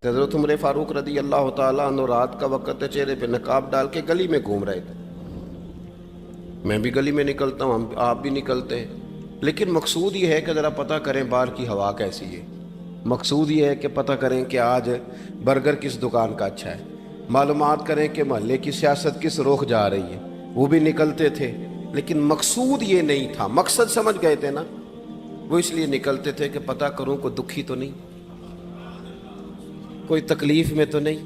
حضرت عمر فاروق رضی اللہ تعالیٰ عنہ رات کا وقت ہے، چہرے پہ نقاب ڈال کے گلی میں گھوم رہے تھے۔ میں بھی گلی میں نکلتا ہوں، آپ بھی نکلتے ہیں، لیکن مقصود یہ ہے کہ ذرا پتہ کریں باہر کی ہوا کیسی ہے۔ مقصود یہ ہے کہ پتہ کریں کہ آج برگر کس دکان کا اچھا ہے، معلومات کریں کہ محلے کی سیاست کس رخ جا رہی ہے۔ وہ بھی نکلتے تھے، لیکن مقصود یہ نہیں تھا۔ مقصد سمجھ گئے تھے نا، وہ اس لیے نکلتے تھے کہ پتہ کروں کوئی دکھی تو نہیں، کوئی تکلیف میں تو نہیں،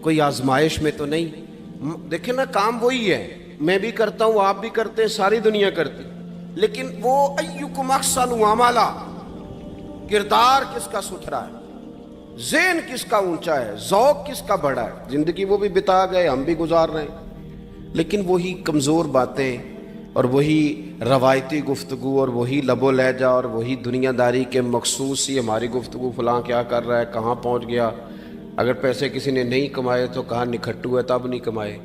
کوئی آزمائش میں تو نہیں۔ دیکھیں نا، کام وہی ہے، میں بھی کرتا ہوں، آپ بھی کرتے ہیں، ساری دنیا کرتی، لیکن وہ ایکم احسن عملا، کردار کس کا ستھرا ہے، ذہن کس کا اونچا ہے، ذوق کس کا بڑا ہے۔ زندگی وہ بھی بتا گئے، ہم بھی گزار رہے ہیں، لیکن وہی کمزور باتیں اور وہی روایتی گفتگو اور وہی لب و لہجہ اور وہی دنیا داری کے مخصوص سی ہماری گفتگو، فلاں کیا کر رہا ہے، کہاں پہنچ گیا۔ اگر پیسے کسی نے نہیں کمائے تو کہاں نکھٹو ہے تب نہیں کمائے،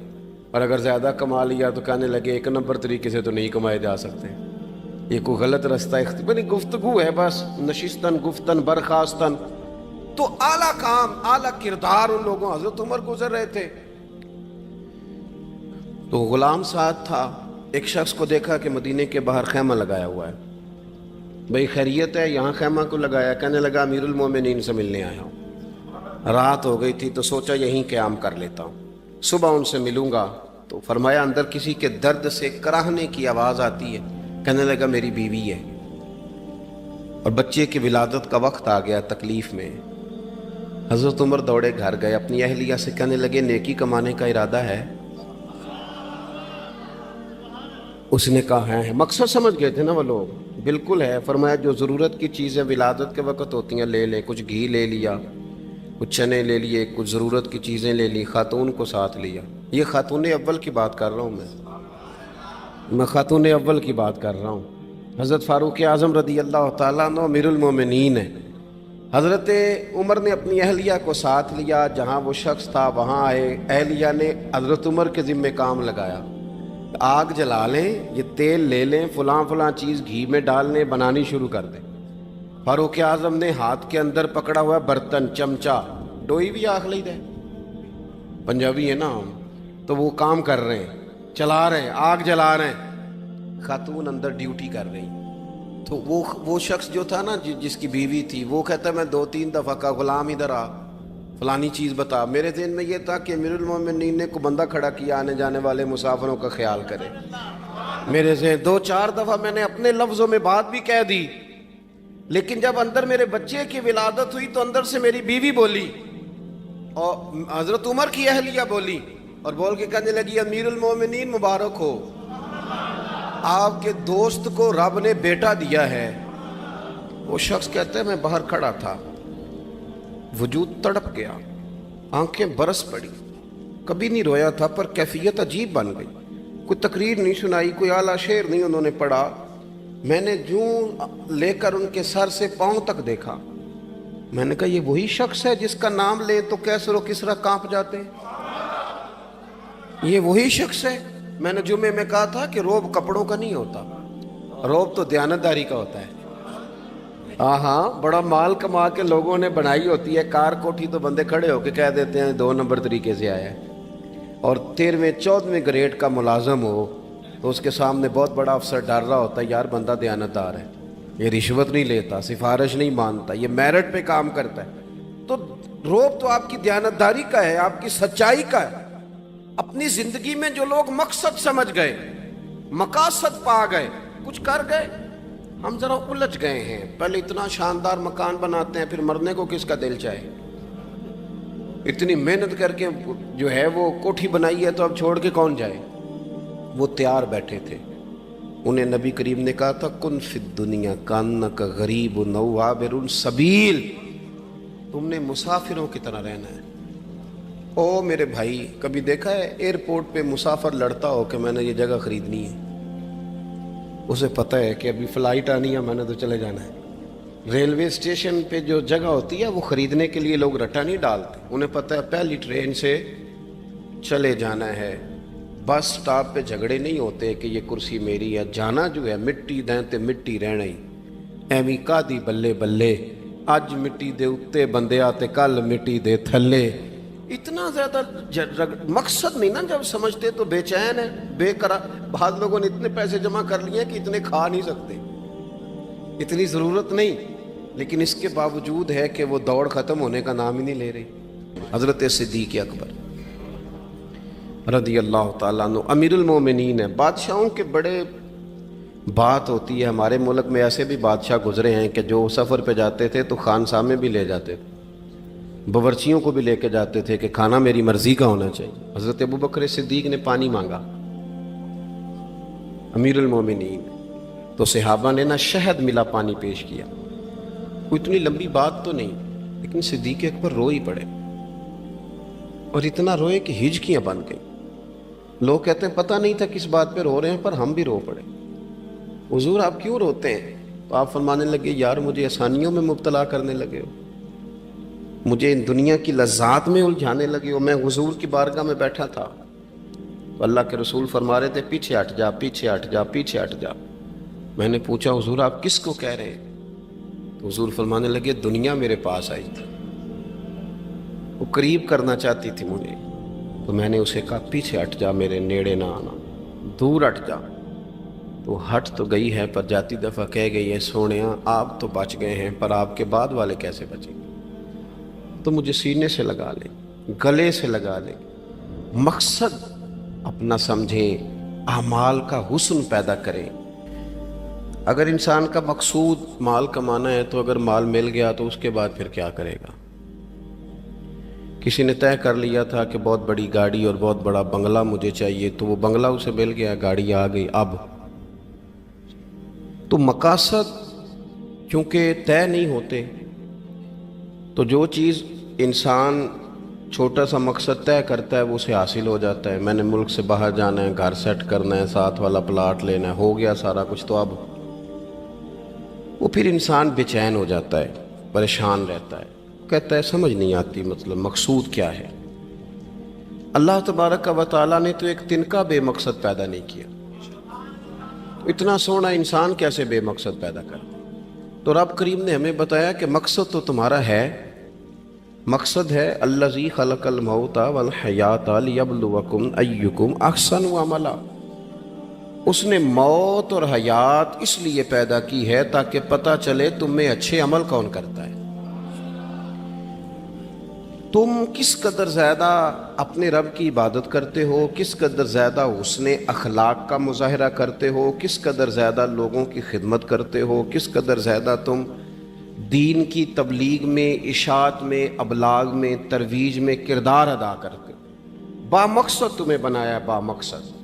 اور اگر زیادہ کما لیا تو کہنے لگے ایک نمبر طریقے سے تو نہیں کمائے جا سکتے، یہ کوئی غلط رستہ اختیار گفتگو ہے بس، نشستن گفتن برخاستن۔ تو اعلیٰ کام، اعلیٰ کردار ان لوگوں، حضرت عمر گزر رہے تھے تو غلام ساتھ تھا۔ ایک شخص کو دیکھا کہ مدینے کے باہر خیمہ لگایا ہوا ہے، بھئی خیریت ہے، یہاں خیمہ کو لگایا؟ کہنے لگا امیر المومنین سے ملنے آیا ہوں، رات ہو گئی تھی تو سوچا یہیں قیام کر لیتا ہوں، صبح ان سے ملوں گا۔ تو فرمایا اندر کسی کے درد سے کراہنے کی آواز آتی ہے۔ کہنے لگا میری بیوی ہے اور بچے کی ولادت کا وقت آ گیا، تکلیف میں۔ حضرت عمر دوڑے گھر گئے، اپنی اہلیہ سے کہنے لگے نیکی کمانے کا ارادہ ہے؟ اس نے کہا ہے۔ مقصد سمجھ گئے تھے نا وہ لوگ، بالکل ہے۔ فرمایا جو ضرورت کی چیزیں ولادت کے وقت ہوتی ہیں لے لیں، کچھ گھی لے لیا، کچھ چنے لے لیے، کچھ ضرورت کی چیزیں لے لی، خاتون کو ساتھ لیا۔ یہ خاتون اول کی بات کر رہا ہوں، میں خاتون اول کی بات کر رہا ہوں۔ حضرت فاروق اعظم رضی اللہ تعالیٰ عنہ امیر المومنین ہیں۔ حضرت عمر نے اپنی اہلیہ کو ساتھ لیا، جہاں وہ شخص تھا وہاں آئے، اہلیہ نے حضرت عمر کے ذمہ کام لگایا، آگ جلا لیں، یہ تیل لے لیں، فلاں فلاں چیز گھی میں ڈال لیں، بنانی شروع کر دیں۔ فاروق اعظم نے ہاتھ کے اندر پکڑا ہوا برتن، چمچہ، ڈوئی بھی آخ لی دے، پنجابی ہے نا ہم، تو وہ کام کر رہے ہیں، چلا رہے ہیں، آگ جلا رہے ہیں، خاتون اندر ڈیوٹی کر رہی۔ تو وہ شخص جو تھا نا جس کی بیوی تھی، وہ کہتا ہے میں 2-3 دفعہ کا غلام ادھر آ، فلانی چیز بتا۔ میرے ذہن میں یہ تھا کہ امیر المومنین نے کو بندہ کھڑا کیا، آنے جانے والے مسافروں کا خیال کرے۔ میرے ذہن 2-4 دفعہ میں نے اپنے لفظوں میں بات بھی کہہ دی، لیکن جب اندر میرے بچے کی ولادت ہوئی تو اندر سے میری بیوی بولی اور حضرت عمر کی اہلیہ بولی، اور بول کے کہنے لگی امیر المومنین مبارک ہو، آپ کے دوست کو رب نے بیٹا دیا ہے۔ وہ شخص کہتا ہے میں باہر کھڑا تھا، وجود تڑپ گیا، آنکھیں برس پڑی، کبھی نہیں رویا تھا پر کیفیت عجیب بن گئی۔ کوئی تقریر نہیں سنائی، کوئی اعلیٰ شعر نہیں انہوں نے پڑھا، میں نے جوں لے کر ان کے سر سے پاؤں تک دیکھا۔ میں نے کہا یہ وہی شخص ہے جس کا نام لے تو کیسر و کسرا کانپ جاتے ہیں، یہ وہی شخص ہے۔ میں نے جمعے میں کہا تھا کہ روب کپڑوں کا نہیں ہوتا، روب تو دیانتداری کا ہوتا ہے۔ ہاں، بڑا مال کما کے لوگوں نے بنائی ہوتی ہے کار کوٹھی، تو بندے کھڑے ہو کے کہہ دیتے ہیں 2 نمبر طریقے سے آیا ہے۔ اور 13ویں-14ویں گریڈ کا ملازم ہو تو اس کے سامنے بہت بڑا افسر ڈر رہا ہوتا ہے، یار بندہ دیانتدار ہے، یہ رشوت نہیں لیتا، سفارش نہیں مانتا، یہ میرٹ پہ کام کرتا ہے۔ تو روب تو آپ کی دیانتداری کا ہے، آپ کی سچائی کا ہے۔ اپنی زندگی میں جو لوگ مقصد سمجھ گئے، مقاصد پا گئے، کچھ کر گئے، ہم ذرا الجھ گئے ہیں۔ پہلے اتنا شاندار مکان بناتے ہیں، پھر مرنے کو کس کا دل چاہے؟ اتنی محنت کر کے جو ہے وہ کوٹھی بنائی ہے تو اب چھوڑ کے کون جائے؟ وہ تیار بیٹھے تھے، انہیں نبی کریم نے کہا تھا کن فی الدنیا کانک غریب او عابر السبیل، تم نے مسافروں کی طرح رہنا ہے۔ او میرے بھائی، کبھی دیکھا ہے ایئرپورٹ پہ مسافر لڑتا ہو کہ میں نے یہ جگہ خریدنی ہے؟ اسے پتہ ہے کہ ابھی فلائٹ آنی ہے، میں نے تو چلے جانا ہے۔ ریلوے اسٹیشن پہ جو جگہ ہوتی ہے وہ خریدنے کے لیے لوگ رٹا نہیں ڈالتے، انہیں پتہ ہے پہلی ٹرین سے چلے جانا ہے۔ بس سٹاپ پہ جھگڑے نہیں ہوتے کہ یہ کرسی میری ہے، جانا جو ہے مٹی دیں تے مٹی رہنا ہی، ایویں کا دی بلے بلے اج مٹی دے اتے بندیا تے کل مٹی دے تھلے. اتنا زیادہ مقصد نہیں نا جب سمجھتے تو بے چین ہے بے قرار. بعض لوگوں نے اتنے پیسے جمع کر لیے کہ اتنے کھا نہیں سکتے, اتنی ضرورت نہیں, لیکن اس کے باوجود ہے کہ وہ دوڑ ختم ہونے کا نام ہی نہیں لے رہی. حضرت صدیق اکبر رضی اللہ تعالیٰ عنہ امیر المومنین ہے. بادشاہوں کے بڑے بات ہوتی ہے. ہمارے ملک میں ایسے بھی بادشاہ گزرے ہیں کہ جو سفر پہ جاتے تھے تو خانسا میں بھی لے جاتے تھے, باورچیوں کو بھی لے کے جاتے تھے کہ کھانا میری مرضی کا ہونا چاہیے. حضرت ابوبکر صدیق نے پانی مانگا, امیر المومنین, تو صحابہ نے نہ شہد ملا پانی پیش کیا. کوئی اتنی لمبی بات تو نہیں, لیکن صدیق اکبر رو ہی پڑے, اور اتنا روئے کہ ہجکیاں بن گئیں. لوگ کہتے ہیں پتہ نہیں تھا کس بات پہ رو رہے ہیں, پر ہم بھی رو پڑے. حضور آپ کیوں روتے ہیں؟ تو آپ فرمانے لگے یار مجھے آسانیوں میں مبتلا کرنے لگے ہو, مجھے ان دنیا کی لذات میں الجھانے لگے ہو. میں حضور کی بارگاہ میں بیٹھا تھا تو اللہ کے رسول فرما رہے تھے پیچھے ہٹ جا, پیچھے ہٹ جا, پیچھے ہٹ جا. میں نے پوچھا حضور آپ کس کو کہہ رہے ہیں؟ تو حضور فرمانے لگے دنیا میرے پاس آئی تھی, وہ قریب کرنا چاہتی تھی مجھے, تو میں نے اسے کہا پیچھے ہٹ جا, میرے نیڑے نہ آنا, دور ہٹ جا. تو ہٹ تو گئی ہے پر جاتی دفعہ کہہ گئی ہے سونیا آپ تو بچ گئے ہیں, پر آپ کے بعد والے کیسے بچیں گے؟ تو مجھے سینے سے لگا لیں, گلے سے لگا لیں. مقصد اپنا سمجھیں, اعمال کا حسن پیدا کریں. اگر انسان کا مقصود مال کمانا ہے تو اگر مال مل گیا تو اس کے بعد پھر کیا کرے گا؟ کسی نے طے کر لیا تھا کہ بہت بڑی گاڑی اور بہت بڑا بنگلہ مجھے چاہیے, تو وہ بنگلہ اسے مل گیا, گاڑی آ گئی. اب تو مقاصد چونکہ طے نہیں ہوتے, تو جو چیز انسان چھوٹا سا مقصد طے کرتا ہے وہ اسے حاصل ہو جاتا ہے. میں نے ملک سے باہر جانا ہے, گھر سیٹ کرنا ہے, ساتھ والا پلاٹ لینا ہے, ہو گیا سارا کچھ. تو اب وہ پھر انسان بے چین ہو جاتا ہے, پریشان رہتا ہے, کہتا ہے سمجھ نہیں آتی مطلب مقصود کیا ہے. اللہ تبارک و تعالیٰ نے تو ایک تنکا بے مقصد پیدا نہیں کیا, اتنا سونا انسان کیسے بے مقصد پیدا کر. تو رب کریم نے ہمیں بتایا کہ مقصد تو تمہارا ہے. مقصد ہے الذی خلق الموت والحیات لیبلوکم ایکم احسن عملا. اس نے موت اور حیات اس لیے پیدا کی ہے تاکہ پتہ چلے تم میں اچھے عمل کون کرتا ہے. تم کس قدر زیادہ اپنے رب کی عبادت کرتے ہو, کس قدر زیادہ حسن اخلاق کا مظاہرہ کرتے ہو, کس قدر زیادہ لوگوں کی خدمت کرتے ہو, کس قدر زیادہ تم دین کی تبلیغ میں, اشاعت میں, ابلاغ میں, ترویج میں کردار ادا کرتے ہو. با مقصد تمہیں بنایا, با مقصد.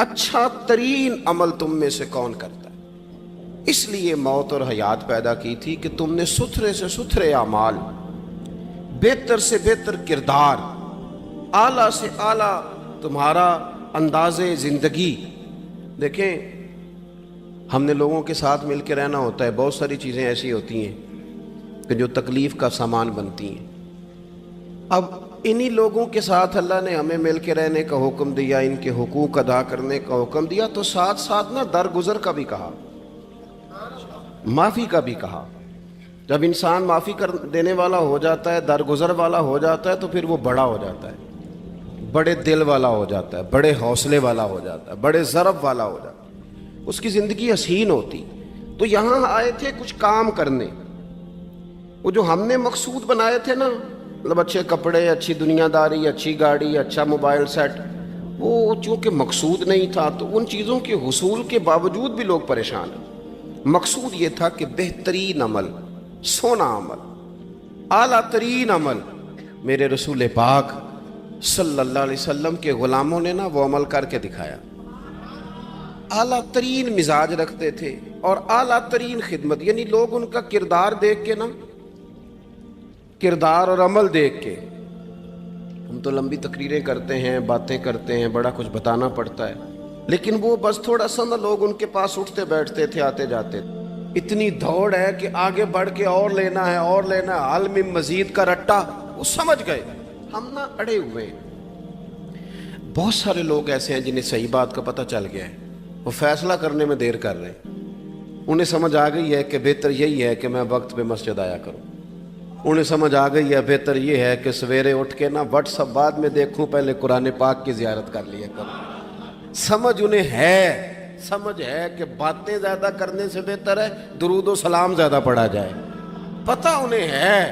اچھا ترین عمل تم میں سے کون کرتا ہے؟ اس لیے موت اور حیات پیدا کی تھی کہ تم نے ستھرے سے ستھرے اعمال, بہتر سے بہتر کردار, اعلیٰ سے اعلیٰ تمہارا انداز زندگی. دیکھیں ہم نے لوگوں کے ساتھ مل کے رہنا ہوتا ہے, بہت ساری چیزیں ایسی ہوتی ہیں کہ جو تکلیف کا سامان بنتی ہیں. اب انہی لوگوں کے ساتھ اللہ نے ہمیں مل کے رہنے کا حکم دیا, ان کے حقوق ادا کرنے کا حکم دیا, تو ساتھ ساتھ نا درگزر کا بھی کہا, معافی کا بھی کہا. جب انسان معافی کر دینے والا ہو جاتا ہے, درگزر والا ہو جاتا ہے, تو پھر وہ بڑا ہو جاتا ہے, بڑے دل والا ہو جاتا ہے, بڑے حوصلے والا ہو جاتا ہے, بڑے ضرب والا ہو جاتا ہے, اس کی زندگی حسین ہوتی. تو یہاں آئے تھے کچھ کام کرنے. وہ جو ہم نے مقصود بنائے تھے نا, مطلب اچھے کپڑے, اچھی دنیا داری, اچھی گاڑی, اچھا موبائل سیٹ, وہ چونکہ مقصود نہیں تھا تو ان چیزوں کے حصول کے باوجود بھی لوگ پریشان ہیں. مقصود یہ تھا کہ بہترین عمل, سونا عمل, اعلیٰ ترین عمل. میرے رسول پاک صلی اللہ علیہ وسلم کے غلاموں نے نا وہ عمل کر کے دکھایا. اعلیٰ ترین مزاج رکھتے تھے اور اعلیٰ ترین خدمت, یعنی لوگ ان کا کردار دیکھ کے نا, کردار اور عمل دیکھ کے. ہم تو لمبی تقریریں کرتے ہیں, باتیں کرتے ہیں, بڑا کچھ بتانا پڑتا ہے, لیکن وہ بس تھوڑا سا نا لوگ ان کے پاس اٹھتے بیٹھتے تھے, آتے جاتے. اتنی دوڑ ہے کہ آگے بڑھ کے اور لینا ہے, اور لینا ہے, حال میں مزید کا رٹا. وہ سمجھ گئے, ہم نا اڑے ہوئے ہیں. بہت سارے لوگ ایسے ہیں جنہیں صحیح بات کا پتہ چل گیا ہے, وہ فیصلہ کرنے میں دیر کر رہے ہیں. انہیں سمجھ آ گئی ہے کہ بہتر یہی ہے کہ میں وقت پہ مسجد آیا کروں, انہیں سمجھ آ گئی ہے بہتر یہ ہے کہ سویرے اٹھ کے نا واٹس ایپ بعد میں دیکھوں، پہلے قرآن پاک کی زیارت کر لیا کروں۔ سمجھ انہیں ہے، سمجھ ہے کہ باتیں زیادہ کرنے سے بہتر ہے درود و سلام زیادہ پڑھا جائے، پتہ انہیں ہے،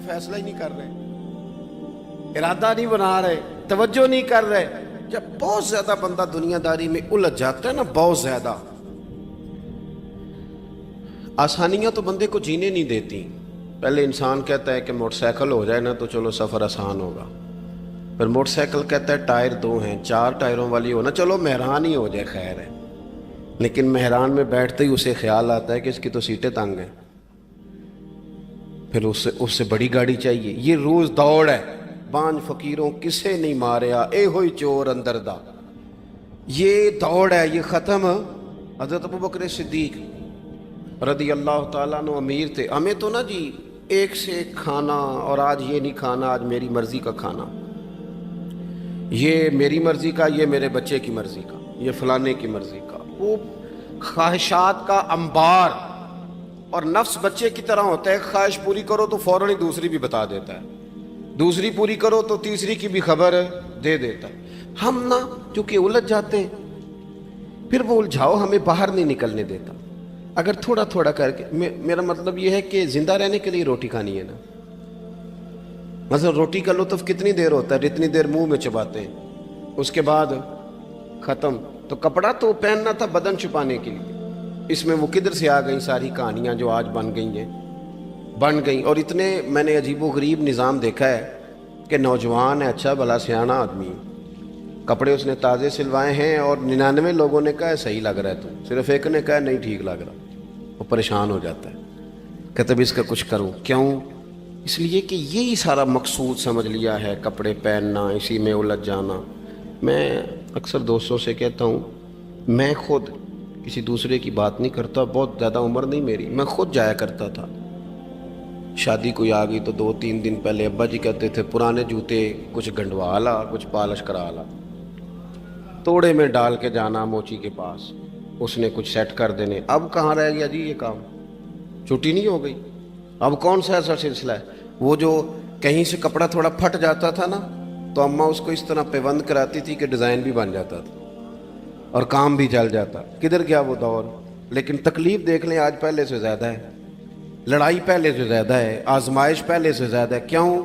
فیصلہ ہی نہیں کر رہے، ارادہ نہیں بنا رہے، توجہ نہیں کر رہے۔ جب بہت زیادہ بندہ دنیا داری میں الجھ جاتا ہے نا، بہت زیادہ، آسانیاں تو بندے کو جینے نہیں دیتی۔ پہلے انسان کہتا ہے کہ موٹر سائیکل ہو جائے نا تو چلو سفر آسان ہوگا، پھر موٹر سائیکل کہتا ہے ٹائر 2 ہیں، 4 ٹائروں والی ہونا، چلو مہران ہی ہو جائے خیر ہے، لیکن مہران میں بیٹھتے ہی اسے خیال آتا ہے کہ اس کی تو سیٹیں تنگ ہیں، پھر اس سے بڑی گاڑی چاہیے۔ یہ روز دوڑ ہے، بانج فقیروں کسے نہیں ماریا، اے ہوئی چور اندر دا، یہ دوڑ ہے، یہ ختم۔ حضرت ابوبکر صدیق رضی اللہ تعالیٰ عنہ امیر تھے، ہمیں تو نا جی ایک سے ایک کھانا، اور آج یہ نہیں کھانا، آج میری مرضی کا کھانا، یہ میری مرضی کا، یہ میرے بچے کی مرضی کا، یہ فلانے کی مرضی کا، وہ خواہشات کا انبار۔ اور نفس بچے کی طرح ہوتا ہے، خواہش پوری کرو تو فوراً ہی دوسری بھی بتا دیتا ہے، دوسری پوری کرو تو تیسری کی بھی خبر دے دیتا ہے۔ ہم نا چونکہ الجھ جاتے ہیں، پھر وہ الجھاؤ ہمیں باہر نہیں نکلنے دیتا۔ اگر تھوڑا تھوڑا کر کے، میرا مطلب یہ ہے کہ زندہ رہنے کے لیے روٹی کھانی ہے نا، مثلا روٹی کا لطف کتنی دیر ہوتا ہے، جتنی دیر منہ میں چباتے ہیں، اس کے بعد ختم۔ تو کپڑا تو پہننا تھا بدن چھپانے کے لیے، اس میں وہ کدھر سے آ گئیں ساری کہانیاں جو آج بن گئیں۔ اور اتنے میں نے عجیب و غریب نظام دیکھا ہے کہ نوجوان ہے، اچھا بھلا سیاںا آدمی، کپڑے اس نے تازے سلوائے ہیں، اور 99 لوگوں نے کہا ہے صحیح لگ رہا ہے، تو صرف ایک نے کہا ہے نہیں ٹھیک لگ رہا، وہ پریشان ہو جاتا ہے، کہتا ہے اس کا کچھ کروں۔ کیوں؟ اس لیے کہ یہی سارا مقصود سمجھ لیا ہے، کپڑے پہننا، اسی میں الجھ جانا۔ میں اکثر دوستوں سے کہتا ہوں، میں خود کسی دوسرے کی بات نہیں کرتا، بہت زیادہ عمر نہیں میری، میں خود جایا کرتا تھا، شادی کوئی آ گئی تو 2-3 دن پہلے ابا جی کہتے تھے پرانے جوتے کچھ گنڈوا لا، کچھ پالش کرا لا، توڑے میں ڈال کے جانا موچی کے پاس، اس نے کچھ سیٹ کر دینے۔ اب کہاں رہ گیا جی یہ کام، چھٹی نہیں ہو گئی، اب کون سا ایسا سلسلہ ہے؟ وہ جو کہیں سے کپڑا تھوڑا پھٹ جاتا تھا نا، تو اماں اس کو اس طرح پیوند کراتی تھی کہ ڈیزائن بھی بن جاتا تھا اور کام بھی چل جاتا۔ کدھر گیا وہ دور؟ لیکن تکلیف دیکھ لیں آج پہلے سے زیادہ ہے، لڑائی پہلے سے زیادہ ہے، آزمائش پہلے سے زیادہ ہے۔ کیوں؟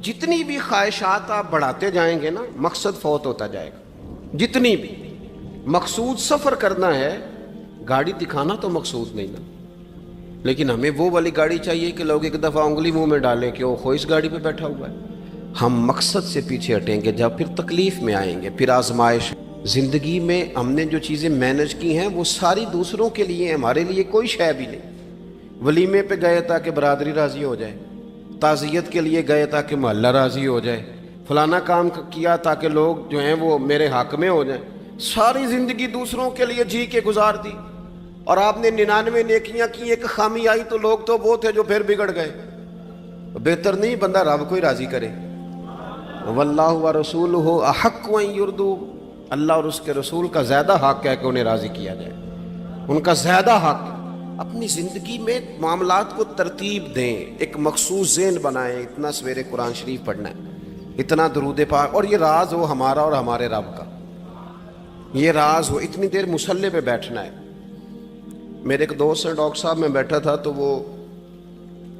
جتنی بھی خواہشات آپ بڑھاتے جائیں گے نا، مقصد فوت ہوتا جائے گا۔ جتنی بھی مقصود سفر کرنا ہے، گاڑی دکھانا تو مقصود نہیں نا، لیکن ہمیں وہ والی گاڑی چاہیے کہ لوگ ایک دفعہ انگلی منہ میں ڈالیں کہ وہ اس گاڑی پہ بیٹھا ہوا ہے۔ ہم مقصد سے پیچھے ہٹیں گے جب پھر تکلیف میں آئیں گے، پھر آزمائش۔ زندگی میں ہم نے جو چیزیں مینج کی ہیں وہ ساری دوسروں کے لیے، ہمارے لیے کوئی شے بھی نہیں۔ ولیمے پہ گئے تاکہ برادری راضی ہو جائے، تعزیت کے لیے گئے تاکہ محلہ راضی ہو جائے، فلانا کام کیا تاکہ لوگ جو ہیں وہ میرے حق میں ہو جائیں۔ ساری زندگی دوسروں کے لیے جی کے گزار دی، اور آپ نے 99 نیکیاں کی، ایک خامی آئی تو لوگ تو وہ تھے جو پھر بگڑ گئے۔ بہتر نہیں بندہ رب کو ہی راضی کرے؟ واللہ ورسولہ احق ان یرضوا، اللہ اور اس کے رسول کا زیادہ حق ہے کہ انہیں راضی کیا جائے، ان کا زیادہ حق۔ اپنی زندگی میں معاملات کو ترتیب دیں، ایک مخصوص ذہن بنائیں، اتنا سویرے قرآن شریف پڑھنا ہے، اتنا درود پاک، اور یہ راز ہو ہمارا اور ہمارے رب کا، یہ راز ہو، اتنی دیر مصلی پہ بیٹھنا ہے۔ میرے ایک دوست ہیں ڈاکٹر صاحب، میں بیٹھا تھا تو وہ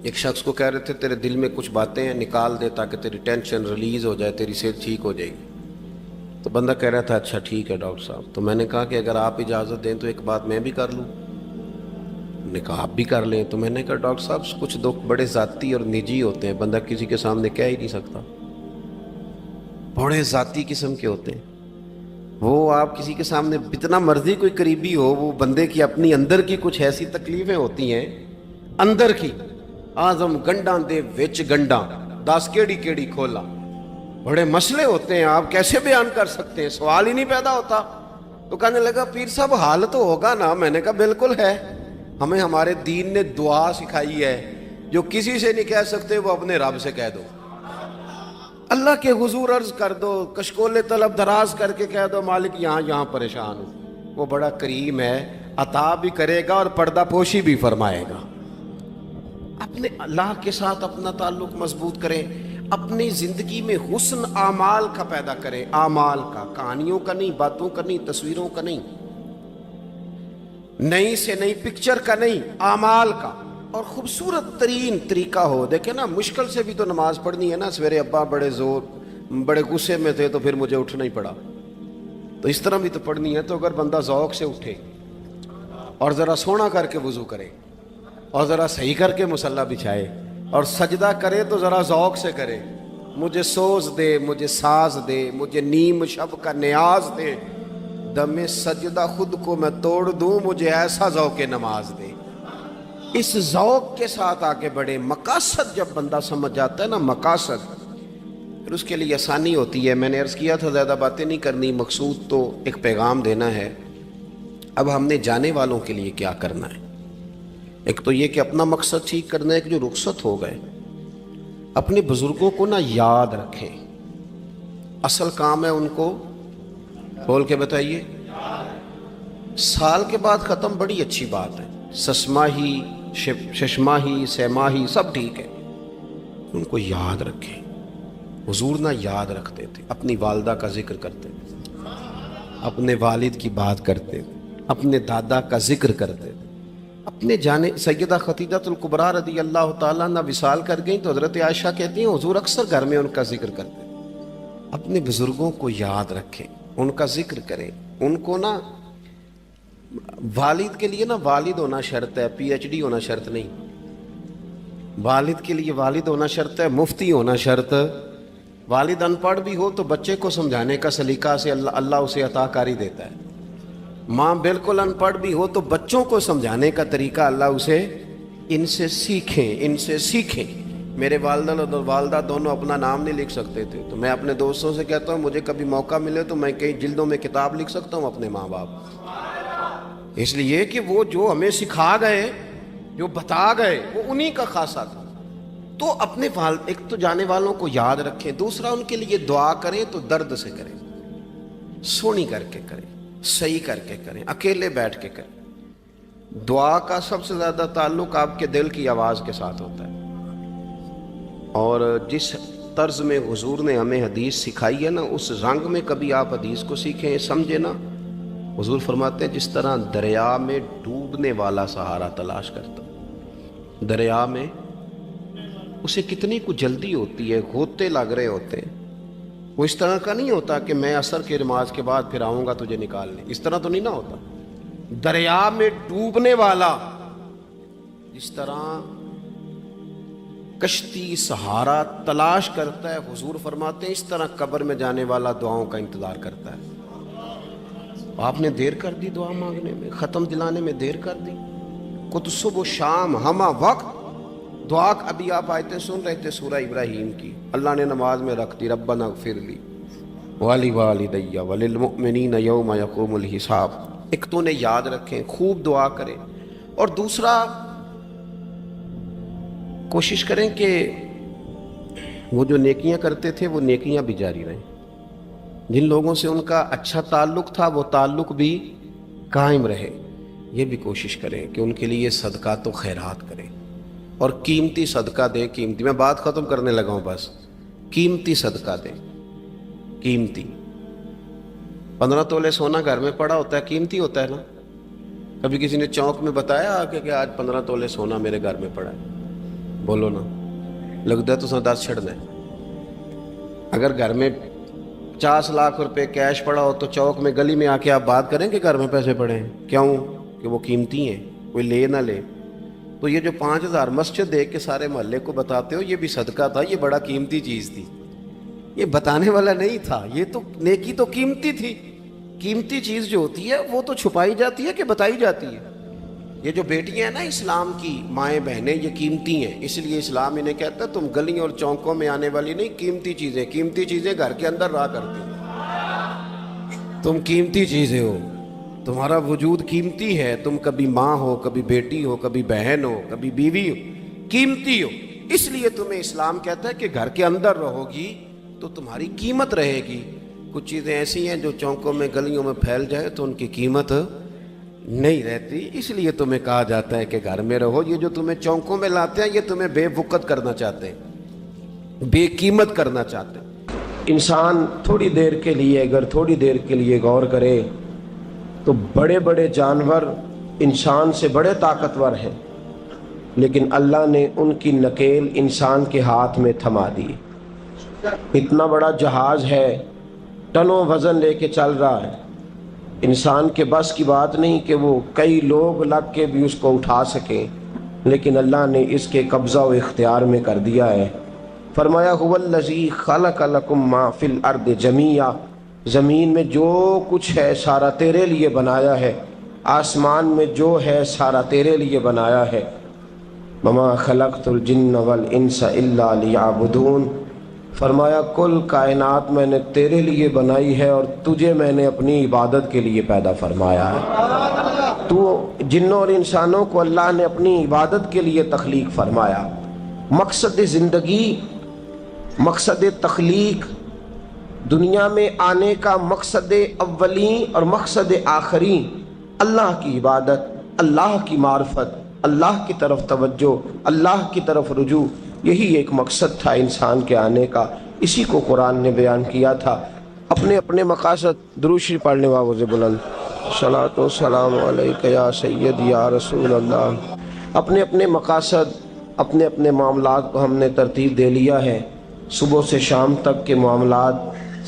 ایک شخص کو کہہ رہے تھے تیرے دل میں کچھ باتیں ہیں، نکال دے تاکہ تیری ٹینشن ریلیز ہو جائے، تیری صحت ٹھیک ہو جائے گی۔ تو بندہ کہہ رہا تھا اچھا ٹھیک ہے ڈاکٹر صاحب۔ تو میں نے کہا کہ اگر آپ اجازت دیں تو ایک بات میں بھی کر لوں؟ نے کہا آپ بھی کر لیں۔ تو میں نے کہا ڈاکٹر صاحب کچھ دکھ بڑے ذاتی اور نجی ہوتے ہیں، بندہ کسی کے سامنے کہہ ہی نہیں سکتا، بڑے ذاتی قسم کے ہوتے ہیں وہ، آپ کسی کے سامنے جتنا مرضی کوئی قریبی ہو، وہ بندے کی اپنی اندر کی کچھ ایسی تکلیفیں ہوتی ہیں اندر کی، آزم گنڈاں دے وچ گنڈاں دس کیڑی کیڑی کھولا، بڑے مسئلے ہوتے ہیں، آپ کیسے بیان کر سکتے ہیں، سوال ہی نہیں پیدا ہوتا۔ تو کہنے لگا پیر صاحب حال تو ہوگا نا؟ میں نے کہا بالکل ہے، ہمیں ہمارے دین نے دعا سکھائی ہے، جو کسی سے نہیں کہہ سکتے وہ اپنے رب سے کہہ دو، اللہ کے حضور عرض کر دو، کشکول طلب دراز کر کے کہہ دو مالک یہاں پریشان ہوں، وہ بڑا کریم ہے، عطا بھی کرے گا اور پردہ پوشی بھی فرمائے گا۔ اب اپنے اللہ کے ساتھ اپنا تعلق مضبوط کریں، اپنی زندگی میں حسن اعمال کا پیدا کریں، اعمال کا، کہانیوں کا نہیں، باتوں کا نہیں، تصویروں کا نہیں، نئی سے نئی پکچر کا نہیں، اعمال کا، اور خوبصورت ترین طریقہ ہو۔ دیکھیں نا، مشکل سے بھی تو نماز پڑھنی ہے نا، سویرے ابا بڑے غصے میں تھے تو پھر مجھے اٹھنا ہی پڑا، تو اس طرح بھی تو پڑھنی ہے۔ تو اگر بندہ ذوق سے اٹھے اور ذرا سونا کر کے وضو کرے اور ذرا صحیح کر کے مصلی بچھائے اور سجدہ کرے تو ذرا ذوق سے کرے، مجھے سوز دے، مجھے ساز دے، مجھے نیم شب کا نیاز دے، دم سجدہ خود کو میں توڑ دوں، مجھے ایسا ذوق نماز دے۔ اس ذوق کے ساتھ آگے بڑھے۔ مقاصد جب بندہ سمجھ جاتا ہے نا، مقاصد، پھر اس کے لیے آسانی ہوتی ہے۔ میں نے عرض کیا تھا زیادہ باتیں نہیں کرنی، مقصود تو ایک پیغام دینا ہے۔ اب ہم نے جانے والوں کے لیے کیا کرنا ہے؟ ایک تو یہ کہ اپنا مقصد ٹھیک کرنا ہے کہ جو رخصت ہو گئے اپنے بزرگوں کو نا یاد رکھیں۔ اصل کام ہے ان کو بول کے بتائیے۔ سال کے بعد ختم، بڑی اچھی بات ہے، سسماہی، ششماہی، سیماہی سب ٹھیک ہے، ان کو یاد رکھیں۔ حضور نہ یاد رکھتے تھے، اپنی والدہ کا ذکر کرتے تھے، اپنے والد کی بات کرتے تھے، اپنے دادا کا ذکر کرتے تھے، اپنے جانے سیدہ خدیجہ الکبریٰ رضی اللہ تعالیٰ عنہ وصال کر گئیں تو حضرت عائشہ کہتی ہیں حضور اکثر گھر میں ان کا ذکر کرتے تھے۔ اپنے بزرگوں کو یاد رکھیں، ان کا ذکر کریں، ان کو نا، والد کے لیے نا والد ہونا شرط ہے، پی ایچ ڈی ہونا شرط نہیں۔ والد کے لیے والد ہونا شرط ہے، مفتی ہونا شرط۔ والد ان پڑھ بھی ہو تو بچے کو سمجھانے کا سلیقہ سے اللہ اسے عطا کاری دیتا ہے۔ ماں بالکل ان پڑھ بھی ہو تو بچوں کو سمجھانے کا طریقہ اللہ اسے، ان سے سیکھیں، ان سے سیکھیں۔ میرے والدہ اور والدہ دونوں اپنا نام نہیں لکھ سکتے تھے، تو میں اپنے دوستوں سے کہتا ہوں مجھے کبھی موقع ملے تو میں کئی جلدوں میں کتاب لکھ سکتا ہوں اپنے ماں باپ، اس لیے کہ وہ جو ہمیں سکھا گئے، جو بتا گئے، وہ انہی کا خاصہ تھا۔ تو اپنے ایک تو جانے والوں کو یاد رکھیں، دوسرا ان کے لیے دعا کریں تو درد سے کریں، سونی کر کے کریں، صحیح کر کے کریں، اکیلے بیٹھ کے کریں۔ دعا کا سب سے زیادہ تعلق آپ کے دل کی آواز کے ساتھ ہوتا ہے، اور جس طرز میں حضور نے ہمیں حدیث سکھائی ہے نا، اس رنگ میں کبھی آپ حدیث کو سیکھیں، سمجھیں نا۔ حضور فرماتے ہیں جس طرح دریا میں ڈوبنے والا سہارا تلاش کرتا، دریا میں اسے کتنی کو جلدی ہوتی ہے، غوطے لگ رہے ہوتے ہیں، وہ اس طرح کا نہیں ہوتا کہ میں عصر کی نماز کے بعد پھر آؤں گا تجھے نکالنے، اس طرح تو نہیں نہ ہوتا۔ دریا میں ڈوبنے والا جس طرح کشتی سہارا تلاش کرتا ہے، حضور فرماتے ہیں اس طرح قبر میں جانے والا دعاؤں کا انتظار کرتا ہے۔ آپ نے دیر کر دی دعا مانگنے میں، ختم دلانے میں دیر کر دی، کت صبح و شام ہمہ وقت دعا۔ ابھی آپ آیتیں سن رہے تھے سورہ ابراہیم کی، اللہ نے نماز میں رکھ دی، ربنا اغفر لی وَلِوَالِدَيَّ وَلِلْمُؤْمِنِينَ يَوْمَ يَقُومُ الْحِسَابُ۔ ایک تو انہیں یاد رکھیں، خوب دعا کریں، اور دوسرا کوشش کریں کہ وہ جو نیکیاں کرتے تھے وہ نیکیاں بھی جاری رہیں، جن لوگوں سے ان کا اچھا تعلق تھا وہ تعلق بھی قائم رہے۔ یہ بھی کوشش کریں کہ ان کے لیے صدقات و خیرات کریں، اور قیمتی صدقہ دیں۔ قیمتی، میں بات ختم کرنے لگا ہوں، بس قیمتی صدقہ دیں، قیمتی۔ 15 تولے سونا گھر میں پڑا ہوتا ہے، قیمتی ہوتا ہے نا۔ کبھی کسی نے چوک میں بتایا کہ آج 15 تولے سونا میرے گھر میں پڑا ہے؟ بولو نا، لگتا ہے تو 10 چھڑنا ہے۔ اگر گھر میں 50 لاکھ روپے کیش پڑا ہو تو چوک میں گلی میں آ کے آپ بات کریں کہ گھر میں پیسے پڑے ہیں، کیوں؟ کہ وہ قیمتی ہیں، کوئی لے نہ لے۔ تو یہ جو 5000 مسجد دیکھ کے سارے محلے کو بتاتے ہو یہ بھی صدقہ تھا، یہ بڑا قیمتی چیز تھی، یہ بتانے والا نہیں تھا، یہ تو نیکی تو قیمتی تھی۔ قیمتی چیز جو ہوتی ہے وہ تو چھپائی جاتی ہے کہ بتائی جاتی ہے۔ یہ جو بیٹیاں ہیں نا اسلام کی، مائیں بہنیں، یہ قیمتی ہیں، اس لیے اسلام انہیں کہتا ہے تم گلیوں اور چوکوں میں آنے والی نہیں، قیمتی چیزیں گھر کے اندر رہا کرتی ہیں۔ تم قیمتی چیزیں ہو، تمہارا وجود قیمتی ہے، تم کبھی ماں ہو، کبھی بیٹی ہو، کبھی بہن ہو، کبھی بیوی ہو، قیمتی ہو۔ اس لیے تمہیں اسلام کہتا ہے کہ گھر کے اندر رہو گی تو تمہاری قیمت رہے گی۔ کچھ چیزیں ایسی ہیں جو چوکوں میں گلیوں میں پھیل جائے تو ان کی قیمت نہیں رہتی، اس لیے تمہیں کہا جاتا ہے کہ گھر میں رہو۔ یہ جو تمہیں چونکوں میں لاتے ہیں یہ تمہیں بے وقت کرنا چاہتے ہیں، بے قیمت کرنا چاہتے ہیں۔ انسان تھوڑی دیر کے لیے، اگر تھوڑی دیر کے لیے غور کرے تو بڑے بڑے جانور انسان سے بڑے طاقتور ہیں، لیکن اللہ نے ان کی نکیل انسان کے ہاتھ میں تھما دی۔ اتنا بڑا جہاز ہے، ٹنوں وزن لے کے چل رہا ہے، انسان کے بس کی بات نہیں کہ وہ کئی لوگ لگ کے بھی اس کو اٹھا سکیں، لیکن اللہ نے اس کے قبضہ و اختیار میں کر دیا ہے۔ فرمایا هو الذی خلق لکم ما فی الارض جمیعا، زمین میں جو کچھ ہے سارا تیرے لیے بنایا ہے، آسمان میں جو ہے سارا تیرے لیے بنایا ہے۔ وما خلقت الجن والانس الا لیعبدون، فرمایا کل کائنات میں نے تیرے لیے بنائی ہے اور تجھے میں نے اپنی عبادت کے لیے پیدا فرمایا ہے۔ تو جنوں اور انسانوں کو اللہ نے اپنی عبادت کے لیے تخلیق فرمایا۔ مقصد زندگی، مقصد تخلیق، دنیا میں آنے کا مقصد اولین اور مقصد آخری اللہ کی عبادت، اللہ کی معرفت، اللہ کی طرف توجہ، اللہ کی طرف رجوع، یہی ایک مقصد تھا انسان کے آنے کا۔ اسی کو قرآن نے بیان کیا تھا۔ اپنے اپنے مقاصد، درود شریف پڑھنے والوں سے بلند صلاۃ و سلام علیک یا سید یا رسول اللہ۔ اپنے اپنے مقاصد، اپنے اپنے معاملات کو ہم نے ترتیب دے لیا ہے۔ صبح سے شام تک کے معاملات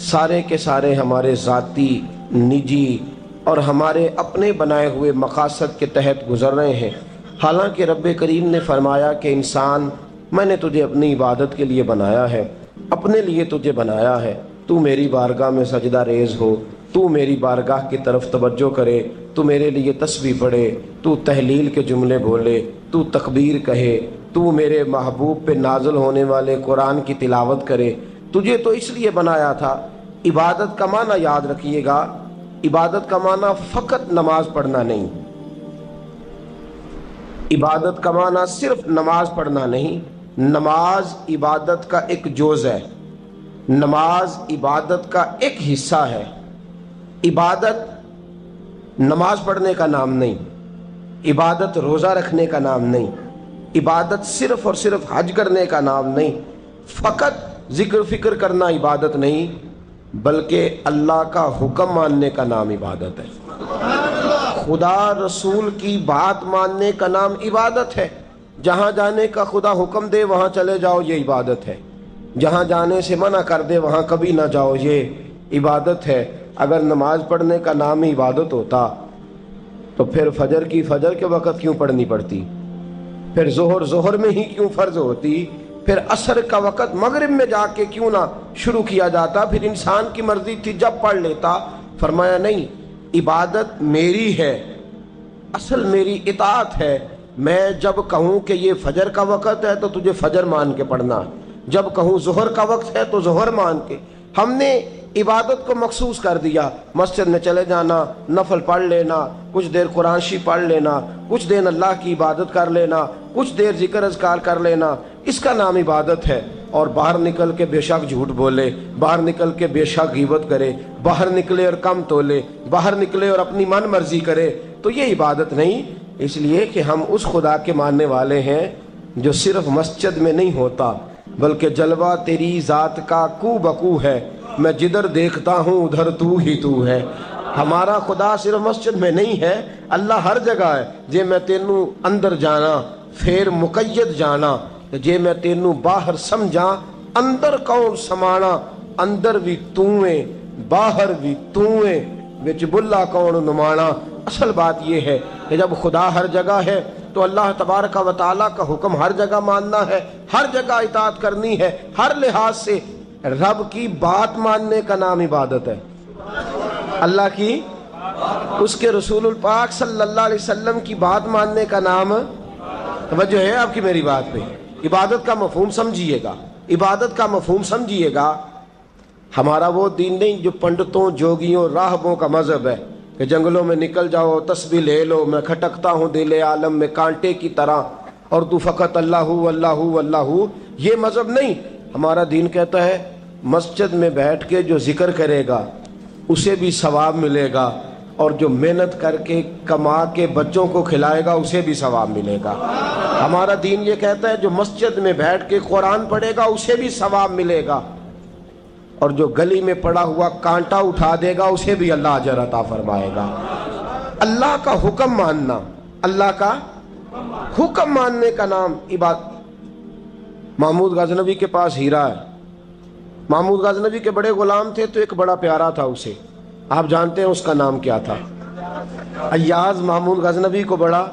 سارے کے سارے ہمارے ذاتی، نجی اور ہمارے اپنے بنائے ہوئے مقاصد کے تحت گزر رہے ہیں۔ حالانکہ رب کریم نے فرمایا کہ انسان، میں نے تجھے اپنی عبادت کے لیے بنایا ہے، اپنے لیے تجھے بنایا ہے، تو میری بارگاہ میں سجدہ ریز ہو، تو میری بارگاہ کی طرف توجہ کرے، تو میرے لیے تسبیح پڑھے، تو تحلیل کے جملے بولے، تو تکبیر کہے، تو میرے محبوب پہ نازل ہونے والے قرآن کی تلاوت کرے۔ تجھے تو اس لیے بنایا تھا۔ عبادت کا معنی یاد رکھیے گا، عبادت کا معنی فقط نماز پڑھنا نہیں، عبادت کا معنی صرف نماز پڑھنا نہیں، نماز عبادت کا ایک جز ہے، نماز عبادت کا ایک حصہ ہے۔ عبادت نماز پڑھنے کا نام نہیں، عبادت روزہ رکھنے کا نام نہیں، عبادت صرف اور صرف حج کرنے کا نام نہیں، فقط ذکر فکر کرنا عبادت نہیں، بلکہ اللہ کا حکم ماننے کا نام عبادت ہے۔ خدا رسول کی بات ماننے کا نام عبادت ہے۔ جہاں جانے کا خدا حکم دے وہاں چلے جاؤ، یہ عبادت ہے۔ جہاں جانے سے منع کر دے وہاں کبھی نہ جاؤ، یہ عبادت ہے۔ اگر نماز پڑھنے کا نام ہی عبادت ہوتا تو پھر فجر کی فجر کے وقت کیوں پڑھنی پڑتی، پھر ظہر میں ہی کیوں فرض ہوتی، پھر عصر کا وقت مغرب میں جا کے کیوں نہ شروع کیا جاتا، پھر انسان کی مرضی تھی جب پڑھ لیتا۔ فرمایا نہیں، عبادت میری ہے، اصل میری اطاعت ہے۔ میں جب کہوں کہ یہ فجر کا وقت ہے تو تجھے فجر مان کے پڑھنا، جب کہوں ظہر کا وقت ہے تو ظہر مان کے۔ ہم نے عبادت کو مخصوص کر دیا، مسجد میں چلے جانا، نفل پڑھ لینا، کچھ دیر قرآن شریف پڑھ لینا، کچھ دیر اللہ کی عبادت کر لینا، کچھ دیر ذکر اذکار کر لینا، اس کا نام عبادت ہے۔ اور باہر نکل کے بے شک جھوٹ بولے، باہر نکل کے بے شک غیبت کرے، باہر نکلے اور کم تولے، باہر نکلے اور اپنی من مرضی کرے، تو یہ عبادت نہیں۔ اس لیے کہ ہم اس خدا کے ماننے والے ہیں جو صرف مسجد میں نہیں ہوتا، بلکہ جلوہ تیری ذات کا کو بکو ہے، میں جدھر دیکھتا ہوں ادھر تو ہی تو ہے۔ ہمارا خدا صرف مسجد میں نہیں ہے، اللہ ہر جگہ ہے۔ جے میں تینوں اندر جانا پھر مقید جانا، جے میں تینوں باہر سمجھا اندر کون سمانا، اندر بھی تویں باہر بھی تویں وچ بلا کون نمانا۔ اصل بات یہ ہے کہ جب خدا ہر جگہ ہے تو اللہ تبارک و تعالیٰ کا حکم ہر جگہ ماننا ہے، ہر جگہ اطاعت کرنی ہے، ہر لحاظ سے۔ رب کی بات ماننے کا نام عبادت ہے، اللہ کی، اس کے رسول الپاک صلی اللہ علیہ وسلم کی بات ماننے کا نام، توجہ ہے آپ کی میری بات پہ؟ عبادت کا مفہوم سمجھیے گا، عبادت کا مفہوم سمجھیے گا۔ ہمارا وہ دین نہیں جو پنڈتوں، جوگیوں، راہبوں کا مذہب ہے کہ جنگلوں میں نکل جاؤ، تسبیح لے لو، میں کھٹکتا ہوں دل عالم میں کانٹے کی طرح اور تو فقط اللہ اللہ اللہ۔ یہ مذہب نہیں۔ ہمارا دین کہتا ہے مسجد میں بیٹھ کے جو ذکر کرے گا اسے بھی ثواب ملے گا، اور جو محنت کر کے کما کے بچوں کو کھلائے گا اسے بھی ثواب ملے گا۔ ہمارا دین یہ کہتا ہے جو مسجد میں بیٹھ کے قرآن پڑھے گا اسے بھی ثواب ملے گا، اور جو گلی میں پڑا ہوا کانٹا اٹھا دے گا اسے بھی اللہ اجر عطا فرمائے گا۔ اللہ کا حکم ماننا، اللہ کا حکم ماننے کا نام عبادت۔ محمود غزنوی کے پاس ہیرا ہے، محمود غزنوی کے بڑے غلام تھے تو ایک بڑا پیارا تھا اسے، آپ جانتے ہیں اس کا نام کیا تھا؟ ایاز محمود غزنوی کو بڑا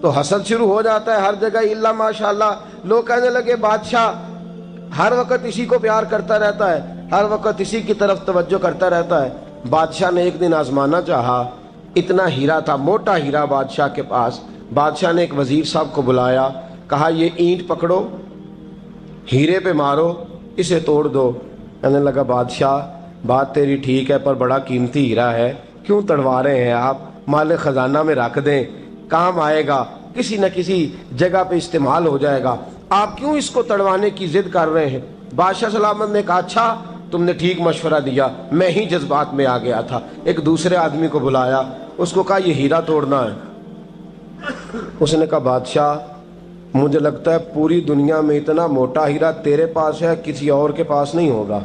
تو حسد شروع ہو جاتا ہے ہر جگہ، الا ماشاءاللہ لوگ کہنے لگے بادشاہ ہر وقت اسی کو پیار کرتا رہتا ہے، ہر وقت اسی کی طرف توجہ کرتا رہتا ہے۔ بادشاہ نے ایک دن آزمانا چاہا، اتنا ہیرا تھا، موٹا ہیرا بادشاہ کے پاس۔ بادشاہ نے ایک وزیر صاحب کو بلایا، کہا یہ اینٹ پکڑو، ہیرے پہ مارو، اسے توڑ دو۔ کہنے لگا بادشاہ بات تیری ٹھیک ہے پر بڑا قیمتی ہیرا ہے، کیوں تڑوا رہے ہیں آپ؟ مال خزانہ میں رکھ دیں، کام آئے گا، کسی نہ کسی جگہ پہ استعمال ہو جائے گا، آپ کیوں اس کو تڑوانے کی ضد کر رہے ہیں؟ بادشاہ سلامت نے کہا اچھا تم نے ٹھیک مشورہ دیا، میں ہی جذبات میں آ گیا تھا۔ ایک دوسرے آدمی کو بلایا، اس کو کہا یہ ہیرا توڑنا ہے۔ اس نے کہا بادشاہ مجھے لگتا ہے پوری دنیا میں اتنا موٹا ہیرا تیرے پاس ہے، کسی اور کے پاس نہیں ہوگا،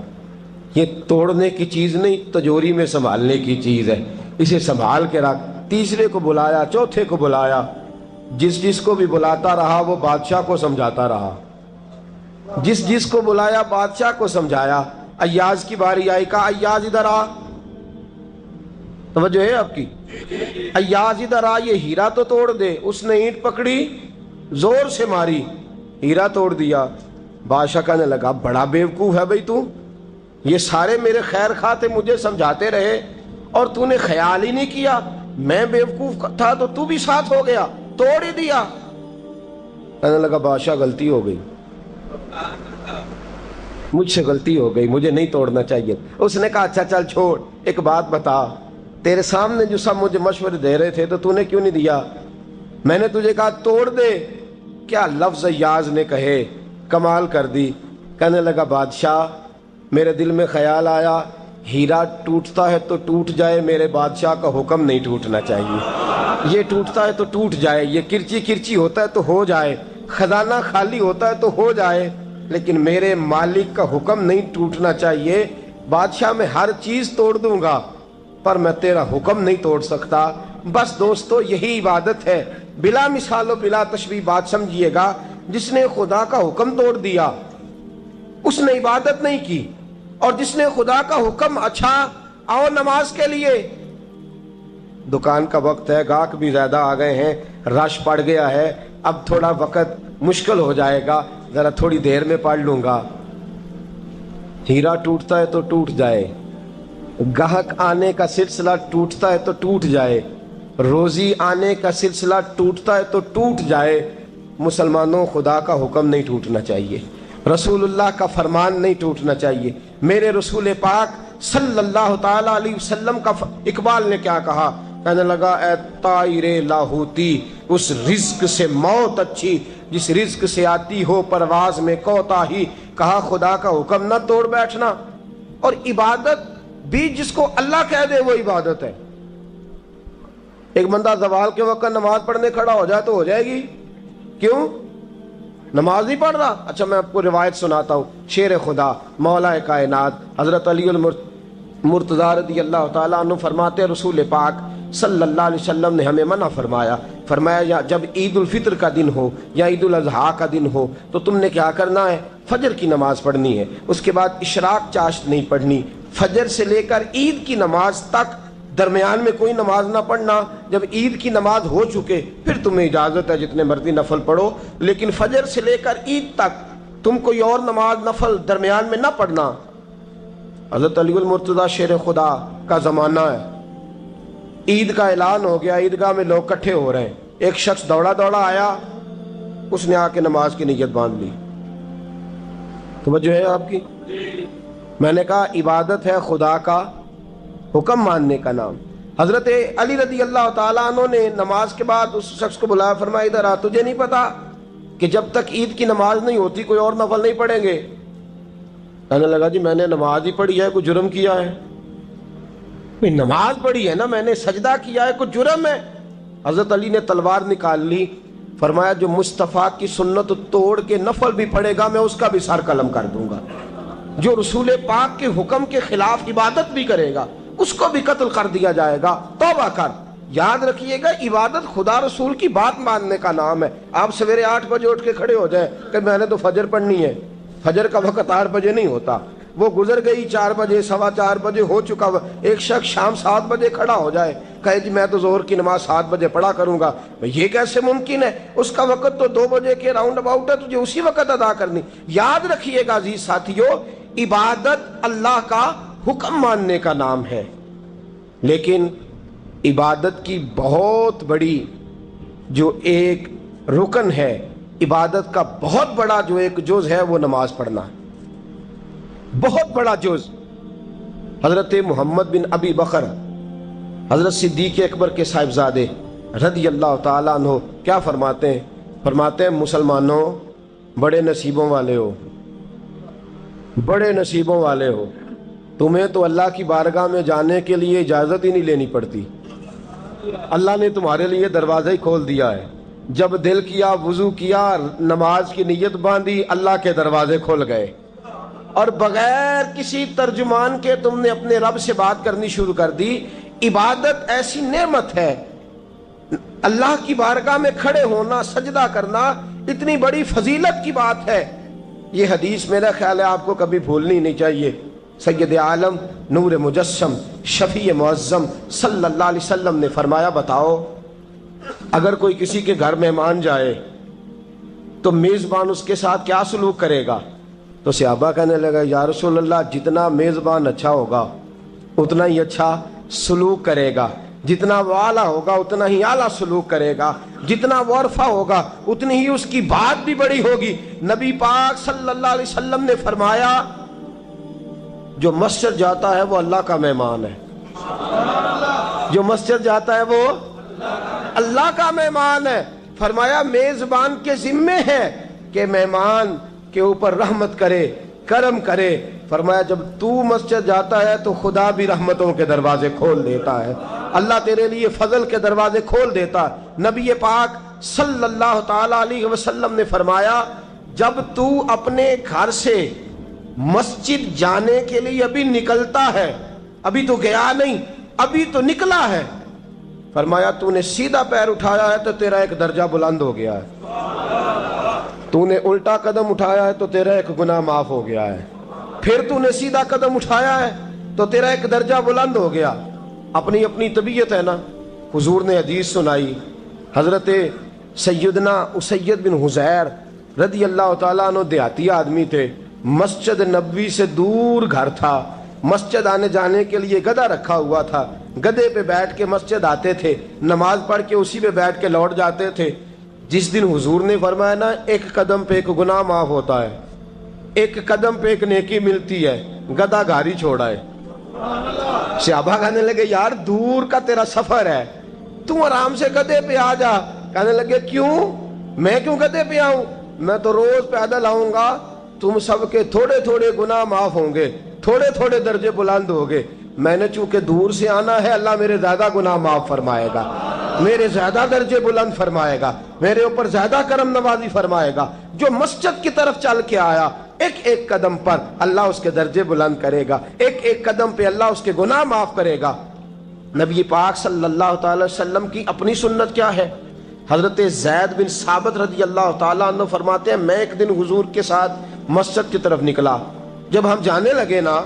یہ توڑنے کی چیز نہیں تجوری میں سنبھالنے کی چیز ہے، اسے سنبھال کے رکھ۔ تیسرے کو بلایا، چوتھے کو بلایا، جس کو بھی بلاتا رہا وہ بادشاہ کو سمجھاتا رہا، جس کو بلایا بادشاہ کو سمجھایا۔ ایاز کی باری آئی، کہا ایاز ادھر آ، توجہ ہے آپ کی؟ ایاز ادھر آ، یہ ہیرا تو توڑ دے۔ اس نے اینٹ پکڑی، زور سے ماری، ہیرا توڑ دیا۔ بادشاہ کہنے لگا بڑا بیوقوف ہے بھئی تو، یہ سارے میرے خیر خواہ تھے، مجھے سمجھاتے رہے اور تو نے خیال ہی نہیں کیا، میں بیوقوف تھا تو بھی ساتھ ہو گیا، توڑ ہی دیا۔ کہنے لگا بادشاہ غلطی ہو گئی، مجھ سے غلطی ہو گئی، مجھے نہیں توڑنا چاہیے۔ اس نے کہا اچھا چل چھوڑ، ایک بات بتا، تیرے سامنے جو سب مجھے مشورے دے رہے تھے تو نے کیوں نہیں دیا؟ میں نے تجھے کہا توڑ دے، کیا لفظ ایاز نے کہے، کمال کر دی۔ کہنے لگا بادشاہ میرے دل میں خیال آیا ہیرا ٹوٹتا ہے تو ٹوٹ جائے، میرے بادشاہ کا حکم نہیں ٹوٹنا چاہیے، یہ ٹوٹتا ہے تو ٹوٹ جائے، یہ کرچی کرچی ہوتا ہے تو ہو جائے، خزانہ خالی ہوتا ہے تو ہو جائے، لیکن میرے مالک کا حکم نہیں ٹوٹنا چاہیے۔ بادشاہ میں ہر چیز توڑ دوں گا پر میں تیرا حکم نہیں توڑ سکتا۔ بس دوستو یہی عبادت ہے، بلا مثال و بلا تشبیہ بات سمجھیے گا۔ جس نے خدا کا حکم توڑ دیا اس نے عبادت نہیں کی، اور جس نے خدا کا حکم اچھا آؤ نماز کے لیے، دکان کا وقت ہے، گاہک بھی زیادہ آ گئے ہیں، رش پڑ گیا ہے، اب تھوڑا وقت مشکل ہو جائے گا، ذرا تھوڑی دیر میں پڑھ لوں گا۔ ہیرا ٹوٹتا ہے تو ٹوٹ جائے، گاہک آنے کا سلسلہ ٹوٹتا ہے تو ٹوٹ جائے، روزی آنے کا سلسلہ ٹوٹتا ہے تو ٹوٹ جائے، مسلمانوں خدا کا حکم نہیں ٹوٹنا چاہیے، رسول اللہ کا فرمان نہیں ٹوٹنا چاہیے۔ میرے رسول پاک صلی اللہ تعالی علیہ وسلم کا اقبال نے کیا کہا؟ کہنے لگا اے طائر لاہوتی، اس رزق سے موت اچھی جس رزق سے آتی ہو پرواز میں کوتاہی۔ کہا خدا کا حکم نہ توڑ بیٹھنا، اور عبادت بھی جس کو اللہ کہہ دے وہ عبادت ہے۔ ایک بندہ زوال کے وقت نماز پڑھنے کھڑا ہو جائے تو ہو جائے گی، کیوں؟ نماز نہیں پڑھ رہا؟ اچھا میں آپ کو روایت سناتا ہوں، شیر خدا مولا کائنات حضرت علی المرتضی رضی اللہ تعالیٰ عنہ فرماتے رسول پاک صلی اللہ علیہ وسلم نے ہمیں منع فرمایا جب عید الفطر کا دن ہو یا عید الاضحیٰ کا دن ہو تو تم نے کیا کرنا ہے؟ فجر کی نماز پڑھنی ہے، اس کے بعد اشراق چاشت نہیں پڑھنی، فجر سے لے کر عید کی نماز تک درمیان میں کوئی نماز نہ پڑھنا۔ جب عید کی نماز ہو چکے پھر تمہیں اجازت ہے جتنے مرضی نفل پڑھو، لیکن فجر سے لے کر عید تک تم کوئی اور نماز نفل درمیان میں نہ پڑھنا۔ حضرت علی المرتضی شیر خدا کا زمانہ ہے، عید کا اعلان ہو گیا، عیدگاہ میں لوگ کٹھے ہو رہے ہیں، ایک شخص دوڑا آیا، اس نے آ کے نماز کی نیت باندھ لی۔ توجہ ہے آپ کی؟ میں نے کہا عبادت ہے خدا کا حکم ماننے کا نام۔ حضرت علی رضی اللہ تعالیٰ عنہ نے نماز کے بعد اس شخص کو بلایا، فرمایا ادھر آ، تجھے نہیں پتا کہ جب تک عید کی نماز نہیں ہوتی کوئی اور نفل نہیں پڑھیں گے؟ کہنے لگا جی میں نے نماز ہی پڑھی ہے، کوئی جرم کیا ہے؟ نماز پڑھی ہے نا میں نے، سجدہ کیا ہے، کچھ جرم ہے؟ حضرت علی نے تلوار نکال لی، فرمایا جو مصطفیٰ کی سنت توڑ کے نفل بھی پڑھے گا میں اس کا بھی سر قلم کر دوں گا، جو رسول پاک کے حکم کے خلاف عبادت بھی کرے گا اس کو بھی قتل کر دیا جائے گا، توبہ کر۔ یاد رکھیے گا عبادت خدا رسول کی بات ماننے کا نام ہے۔ آپ سویرے 8 بجے اٹھ کے کھڑے ہو جائیں کہ میں نے تو فجر پڑھنی ہے، فجر کا وقت 8 بجے نہیں ہوتا، وہ گزر گئی 4 بجے، 4:15 بجے ہو چکا۔ ایک شخص شام 7 بجے کھڑا ہو جائے کہے جی میں تو ظہر کی نماز 7 بجے پڑھا کروں گا، یہ کیسے ممکن ہے؟ اس کا وقت تو 2 بجے کے راؤنڈ اباؤٹ ہے، تجھے اسی وقت ادا کرنی۔ یاد رکھیے گا عزیز ساتھیو، عبادت اللہ کا حکم ماننے کا نام ہے، لیکن عبادت کی بہت بڑی جو ایک رکن ہے، عبادت کا بہت بڑا جو ایک جز ہے وہ نماز پڑھنا ہے، بہت بڑا جز۔ حضرت محمد بن ابی بکر حضرت صدیق اکبر کے صاحبزادے رضی اللہ تعالیٰ عنہ کیا فرماتے ہیں؟ فرماتے ہیں مسلمانوں بڑے نصیبوں والے ہو، بڑے نصیبوں والے ہو، تمہیں تو اللہ کی بارگاہ میں جانے کے لیے اجازت ہی نہیں لینی پڑتی، اللہ نے تمہارے لیے دروازہ ہی کھول دیا ہے، جب دل کیا وضو کیا نماز کی نیت باندھی اللہ کے دروازے کھل گئے، اور بغیر کسی ترجمان کے تم نے اپنے رب سے بات کرنی شروع کر دی۔ عبادت ایسی نعمت ہے، اللہ کی بارگاہ میں کھڑے ہونا، سجدہ کرنا اتنی بڑی فضیلت کی بات ہے۔ یہ حدیث میرا خیال ہے آپ کو کبھی بھولنی نہیں چاہیے۔ سید عالم نور مجسم شفیع معظم صلی اللہ علیہ وسلم نے فرمایا بتاؤ اگر کوئی کسی کے گھر مہمان جائے تو میزبان اس کے ساتھ کیا سلوک کرے گا؟ تو صحابہ کہنے لگا یا رسول اللہ جتنا میزبان اچھا ہوگا اتنا ہی اچھا سلوک کرے گا، جتنا وہ اعلیٰ ہوگا اتنا ہی اعلیٰ سلوک کرے گا، جتنا وہ عرفہ ہوگا اتنی ہی اس کی بات بھی بڑی ہوگی۔ نبی پاک صلی اللہ علیہ وسلم نے فرمایا جو مسجد جاتا ہے وہ اللہ کا مہمان ہے، جو مسجد جاتا ہے وہ اللہ کا مہمان ہے۔ فرمایا میزبان کے ذمے ہے کہ مہمان کے اوپر رحمت کرے، کرم کرے۔ فرمایا جب تو مسجد جاتا ہے تو خدا بھی رحمتوں کے دروازے کھول دیتا ہے، اللہ تیرے لیے فضل کے دروازے کھول دیتا ہے۔ نبی پاک صلی اللہ تعالی علیہ وسلم نے فرمایا جب تو اپنے گھر سے مسجد جانے کے لیے ابھی نکلتا ہے، ابھی تو گیا نہیں، ابھی تو نکلا ہے، فرمایا تو نے سیدھا پیر اٹھایا ہے تو تیرا ایک درجہ بلند ہو گیا ہے، تو نے الٹا قدم اٹھایا ہے تو تیرا ایک گناہ معاف ہو گیا ہے، پھر تو نے سیدھا قدم اٹھایا ہے تو تیرا ایک درجہ بلند ہو گیا۔ اپنی اپنی طبیعت ہے نا۔ حضور نے حدیث سنائی، حضرت سیدنا اسید بن حضیر رضی اللہ تعالیٰ عنہ دیہاتی آدمی تھے، مسجد نبوی سے دور گھر تھا، مسجد آنے جانے کے لیے گدھا رکھا ہوا تھا، گدھے پہ بیٹھ کے مسجد آتے تھے، نماز پڑھ کے اسی پہ بیٹھ کے لوٹ جاتے تھے۔ جس دن حضور نے فرمایا نا ایک قدم پہ ایک گناہ معاف ہوتا ہے، ایک قدم پہ ایک نیکی ملتی ہے، گدھا گھاری چھوڑا ہے۔ صحابہ کہنے لگے یار دور کا تیرا سفر ہے، تم آرام سے گدھے پہ آ جا۔ کہنے لگے کیوں؟ میں کیوں گدھے پہ آؤں؟ میں تو روز پیدل آؤں گا، تم سب کے تھوڑے تھوڑے گناہ معاف ہوں گے، تھوڑے تھوڑے درجے بلند ہوں گے۔ میں نے چونکہ دور سے آنا ہے، اللہ میرے زیادہ گناہ معاف فرمائے گا، میرے زیادہ درجے بلند فرمائے گا، میرے اوپر زیادہ کرم نوازی فرمائے گا۔ جو مسجد کی طرف چل کے آیا ایک ایک قدم پر اللہ اس کے درجے بلند کرے گا، ایک ایک قدم پہ اللہ اس کے گناہ معاف کرے گا۔ نبی پاک صلی اللہ تعالی وسلم کی اپنی سنت کیا ہے؟ حضرت زید بن ثابت رضی اللہ تعالیٰ عنہ فرماتے ہیں میں ایک دن حضور کے ساتھ مسجد کی طرف نکلا، جب ہم جانے لگے نا